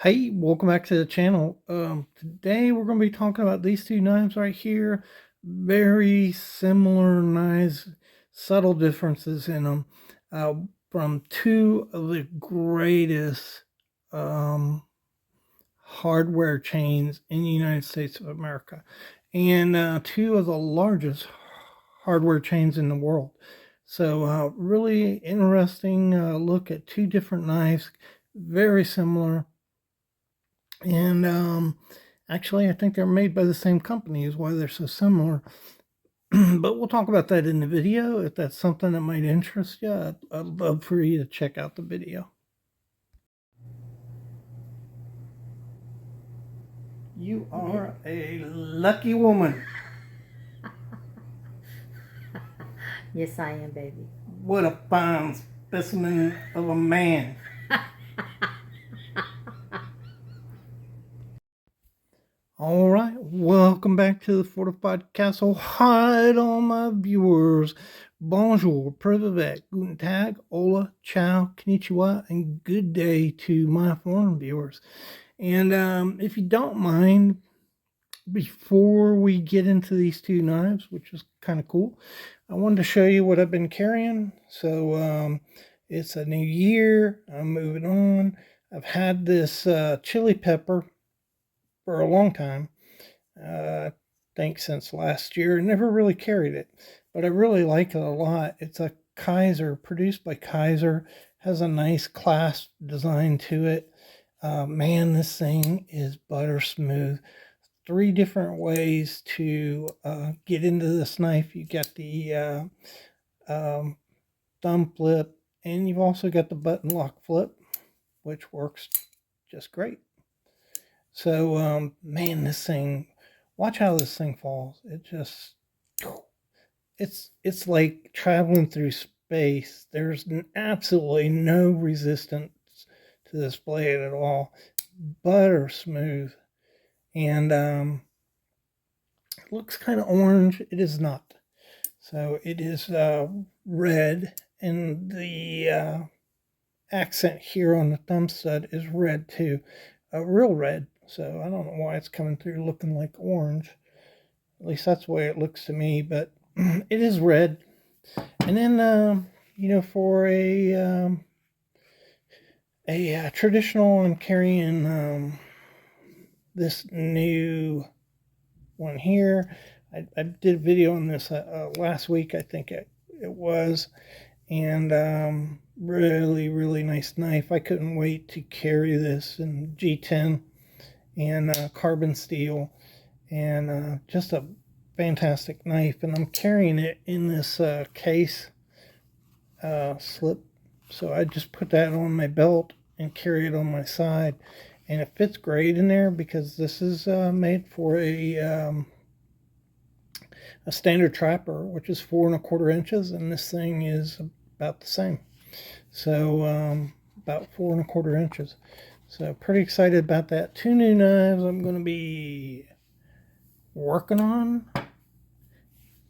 Hey, welcome back to the channel. Today we're going to be talking about these two knives right here. Very similar knives, subtle differences in them. From two of the greatest hardware chains in the United States of America, and two of the largest hardware chains in the world. So really interesting look at two different knives, very similar. And actually, I think they're made by the same company, is why they're so similar. But we'll talk about that in the video. If that's something that might interest you, I'd love for you to check out the video. You are a lucky woman. Yes, I am, baby. What a fine specimen of a man. All right, welcome back to the Fortified Castle. Hi, all my viewers. Bonjour, privet, guten tag, hola, ciao, konnichiwa, and good day to my foreign viewers. And if you don't mind, before we get into these two knives, which is kind of cool, I wanted to show you what I've been carrying. So it's a new year. I'm moving on. I've had this chili pepper for a long time. I think since last year. Never really carried it, but I really like it a lot. It's a Kaiser, produced by Kaiser. Has a nice clasp design to it. Man, this thing is butter smooth. Three different ways to get into this knife. You got the thumb flip, and you've also got the button lock flip, which works just great. So man, this thing, watch how this thing falls. It just, it's like traveling through space. There's absolutely no resistance to this blade at all. Butter smooth. And it looks kind of orange. It is not. So it is red, and the accent here on the thumb stud is red too, real red. So I don't know why it's coming through looking like orange. At least that's the way it looks to me, but it is red. And then, for a traditional, I'm carrying this new one here. I did a video on this last week, I think it was. And really, really nice knife. I couldn't wait to carry this in G10 and carbon steel, and just a fantastic knife. And I'm carrying it in this case slip, so I just put that on my belt and carry it on my side, and it fits great in there because this is made for a standard trapper, which is 4¼ inches, and this thing is about the same. So about 4¼ inches. So pretty excited about that. Two new knives I'm going to be working on,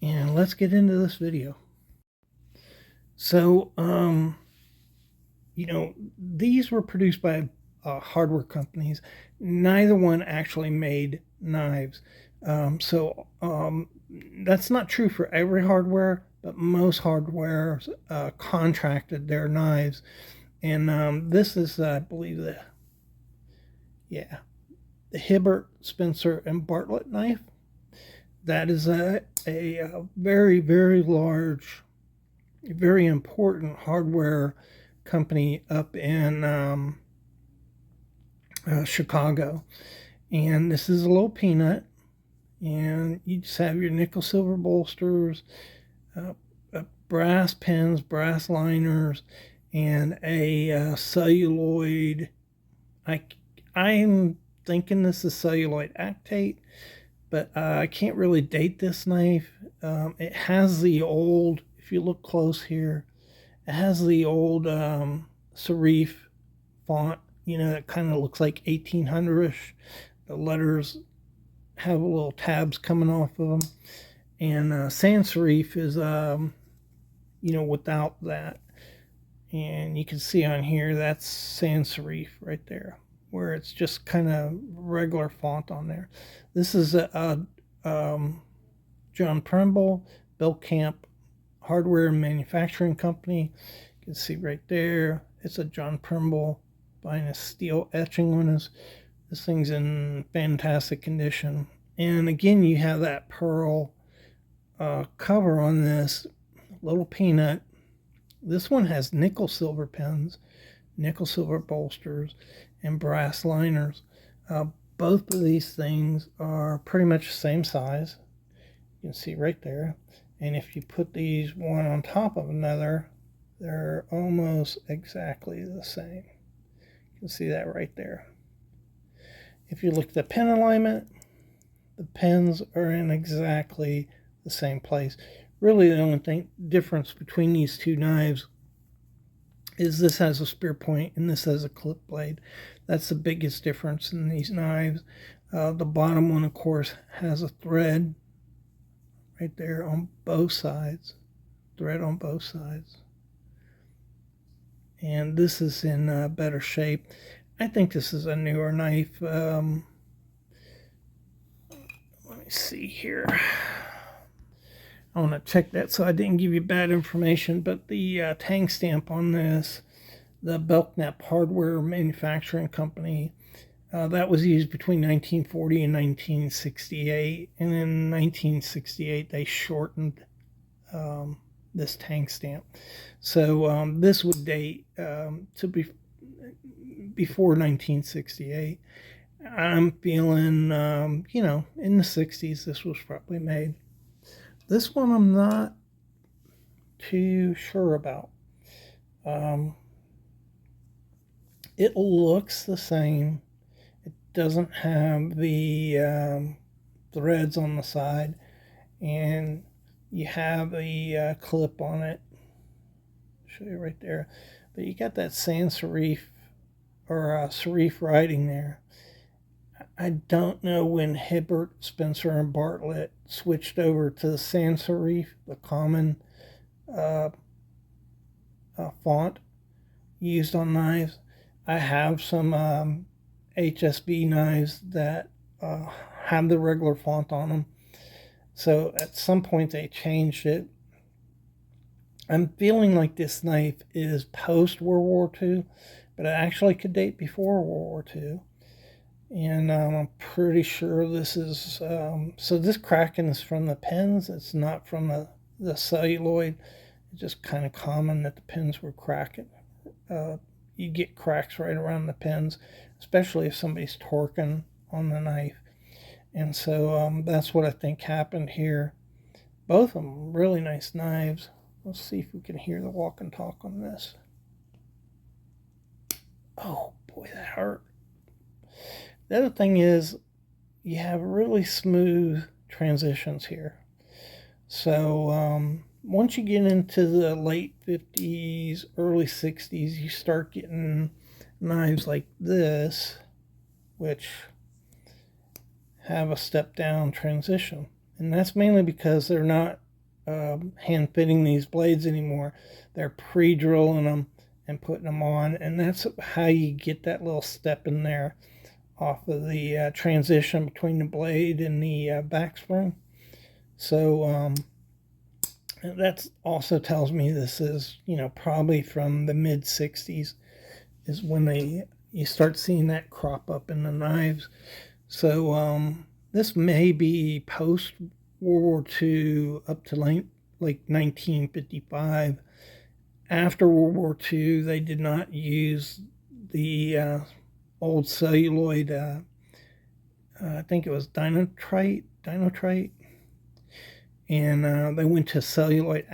and let's get into this video. So these were produced by hardware companies. Neither one actually made knives. So that's not true for every hardware, but most hardware contracted their knives. And this is, I believe, the Hibbert, Spencer, and Bartlett knife. That is a very, very large, very important hardware company up in Chicago. And this is a little peanut, and you just have your nickel silver bolsters, brass pins, brass liners, and a celluloid. I'm thinking this is celluloid actate, but I can't really date this knife. It has the old, if you look close here, it has the old serif font. It kind of looks like 1800-ish. The letters have little tabs coming off of them. And sans serif is, without that. And you can see on here, that's sans serif right there. where it's just kind of regular font on there. This is a John Primble, Belcamp Hardware and Manufacturing Company. You can see right there, it's a John Primble buying a steel etching on this. This thing's in fantastic condition. And again, you have that pearl cover on this little peanut. This one has nickel silver pens, nickel silver bolsters, and brass liners. Both of these things are pretty much the same size. You can see right there. And if you put these one on top of another, they're almost exactly the same. You can see that right there. If you look at the pen alignment, the pens are in exactly the same place. Really, the only difference between these two knives is this has a spear point and this has a clip blade. That's the biggest difference in these knives. The bottom one, of course, has a thread right there on both sides. Thread on both sides. And this is in better shape. I think this is a newer knife. Let me see here. I want to check that so I didn't give you bad information, but the tang stamp on this, the Belknap Hardware Manufacturing Company, that was used between 1940 and 1968, and in 1968 they shortened this tang stamp. So this would date to before 1968. I'm feeling, in the 60s this was probably made. This one I'm not too sure about. It looks the same. It doesn't have the threads on the side, and you have a clip on it. I'll show you right there. But you got that sans serif or serif writing there. I don't know when Hibbert, Spencer, and Bartlett switched over to the sans serif, the common font used on knives. I have some HSB knives that have the regular font on them. So at some point they changed it. I'm feeling like this knife is post World War II, but it actually could date before World War II. And I'm pretty sure this is, so this cracking is from the pens. It's not from the celluloid. It's just kind of common that the pens were cracking. You get cracks right around the pens, especially if somebody's torquing on the knife. And so that's what I think happened here. Both of them really nice knives. Let's see if we can hear the walk and talk on this. Oh boy, that hurt. The other thing is you have really smooth transitions here. So once you get into the late 50s, early 60s, you start getting knives like this, which have a step down transition. And that's mainly because they're not hand fitting these blades anymore. They're pre-drilling them and putting them on. And that's how you get that little step in there off of the transition between the blade and the back spring. So that also tells me this is, probably from the mid 60s is when you start seeing that crop up in the knives. So this may be post World War II up to like 1955. After World War II, they did not use the old celluloid, I think it was Dynatrite, and they went to celluloid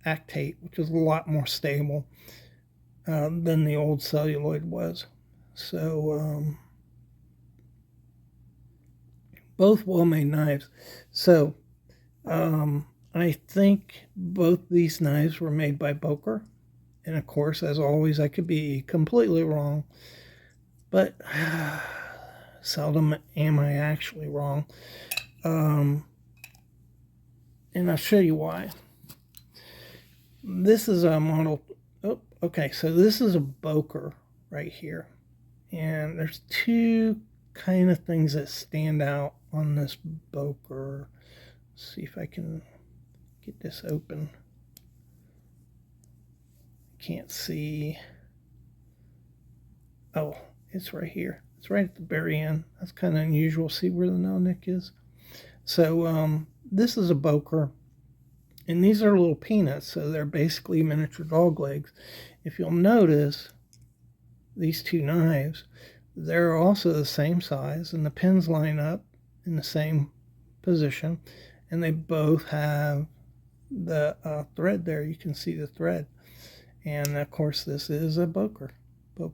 actate, which is a lot more stable than the old celluloid was. So both well-made knives. So I think both these knives were made by Boker, and of course, as always, I could be completely wrong. But seldom am I actually wrong. And I'll show you why. This is a model. Oh, okay, so this is a Boker right here. And there's two kind of things that stand out on this Boker. Let's see if I can get this open. Can't see. Oh, it's right here. It's right at the very end. That's kind of unusual. See where the nail nick is? So this is a Boker, and these are little peanuts, so they're basically miniature dog legs. If you'll notice, these two knives, they're also the same size, and the pins line up in the same position, and they both have the thread there. You can see the thread. And of course, this is a Boker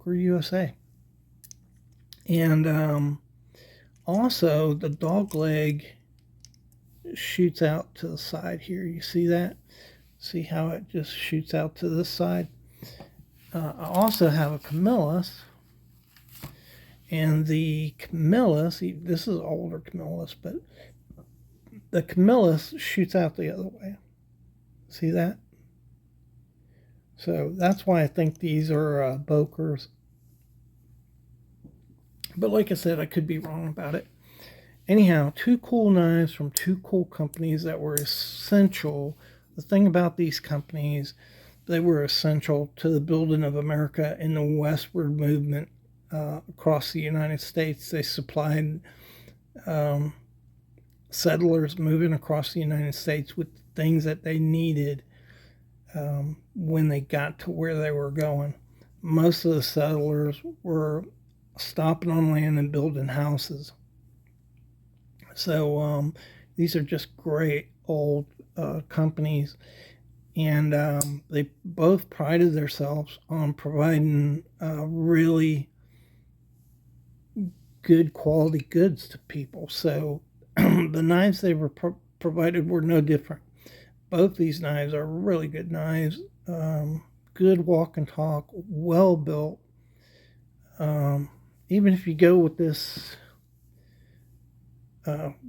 USA. And also, the dog leg shoots out to the side here. You see that? See how it just shoots out to this side? I also have a Camillus. And the Camillus, this is older Camillus, but the Camillus shoots out the other way. See that? So that's why I think these are Bokers. But like I said, I could be wrong about it. Anyhow, two cool knives from two cool companies that were essential. The thing about these companies, they were essential to the building of America in the westward movement across the United States. They supplied settlers moving across the United States with things that they needed when they got to where they were going. Most of the settlers were stopping on land and building houses. So these are just great old companies, and they both prided themselves on providing really good quality goods to people. So the knives they were provided were no different. Both these knives are really good knives, good walk and talk, well built. Even if you go with this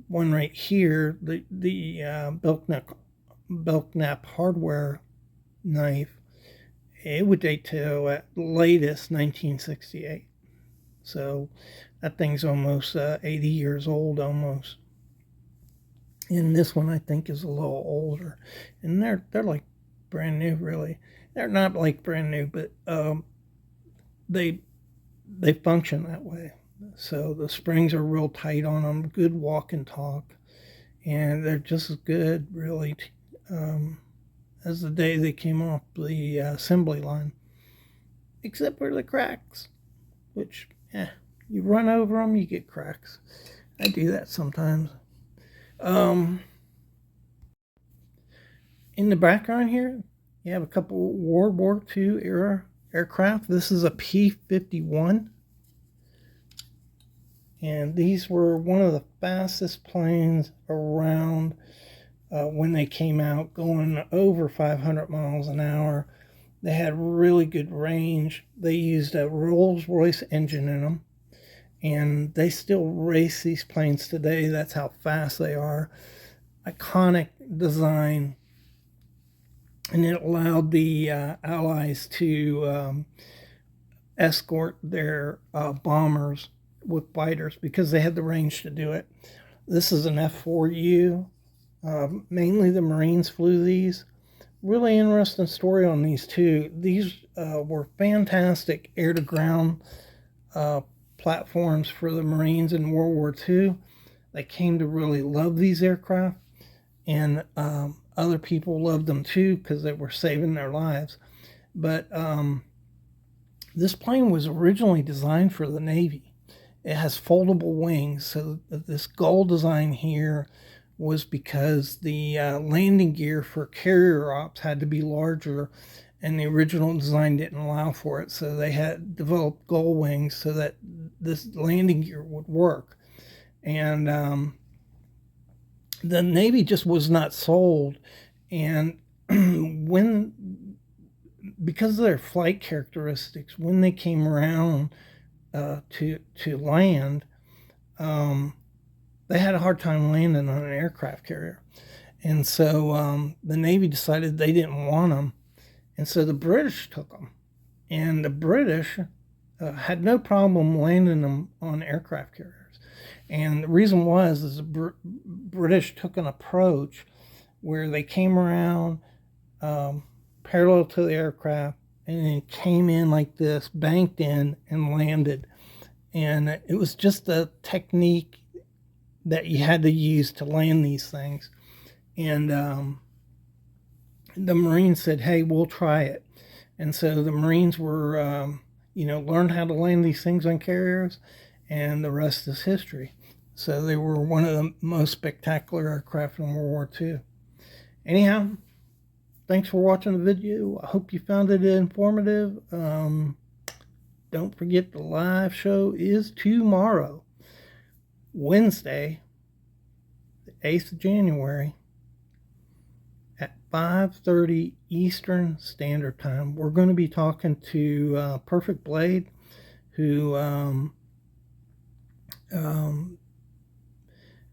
one right here, the Belknap hardware knife, it would date to at latest 1968. So that thing's almost 80 years old almost. And this one I think is a little older, and they're like brand new. Really, they're not like brand new, but they function that way. So the springs are real tight on them, good walk and talk, and they're just as good really as the day they came off the assembly line, except for the cracks, which you run over them, you get cracks. I do that sometimes. In the background here, you have a couple World War II era aircraft. This is a P-51. And these were one of the fastest planes around when they came out, going over 500 miles an hour. They had really good range. They used a Rolls-Royce engine in them. And they still race these planes today. That's how fast they are. Iconic design. And it allowed the Allies to escort their bombers with fighters because they had the range to do it. This is an F-4U. Mainly the Marines flew these. Really interesting story on these two. These were fantastic air-to-ground platforms for the Marines in World War II. They came to really love these aircraft, and other people loved them too because they were saving their lives. But this plane was originally designed for the Navy. It has foldable wings, so this gull design here was because the landing gear for carrier ops had to be larger, and the original design didn't allow for it. So they had developed gull wings so that this landing gear would work. And the Navy just was not sold. And because of their flight characteristics, when they came around to land, they had a hard time landing on an aircraft carrier. And so the Navy decided they didn't want them. And so the British took them. And the British had no problem landing them on aircraft carriers. And the reason was is the British took an approach where they came around parallel to the aircraft and then came in like this, banked in, and landed. And it was just a technique that you had to use to land these things. And the Marines said, hey, we'll try it. And so the Marines were, learned how to land these things on carriers, and the rest is history. So they were one of the most spectacular aircraft in World War II. Anyhow, thanks for watching the video. I hope you found it informative. Don't forget the live show is tomorrow, Wednesday, the 8th of January at 5:30 Eastern Standard Time. We're going to be talking to Perfect Blade, who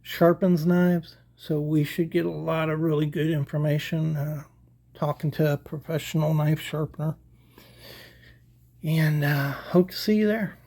sharpens knives. So we should get a lot of really good information talking to a professional knife sharpener. And hope to see you there.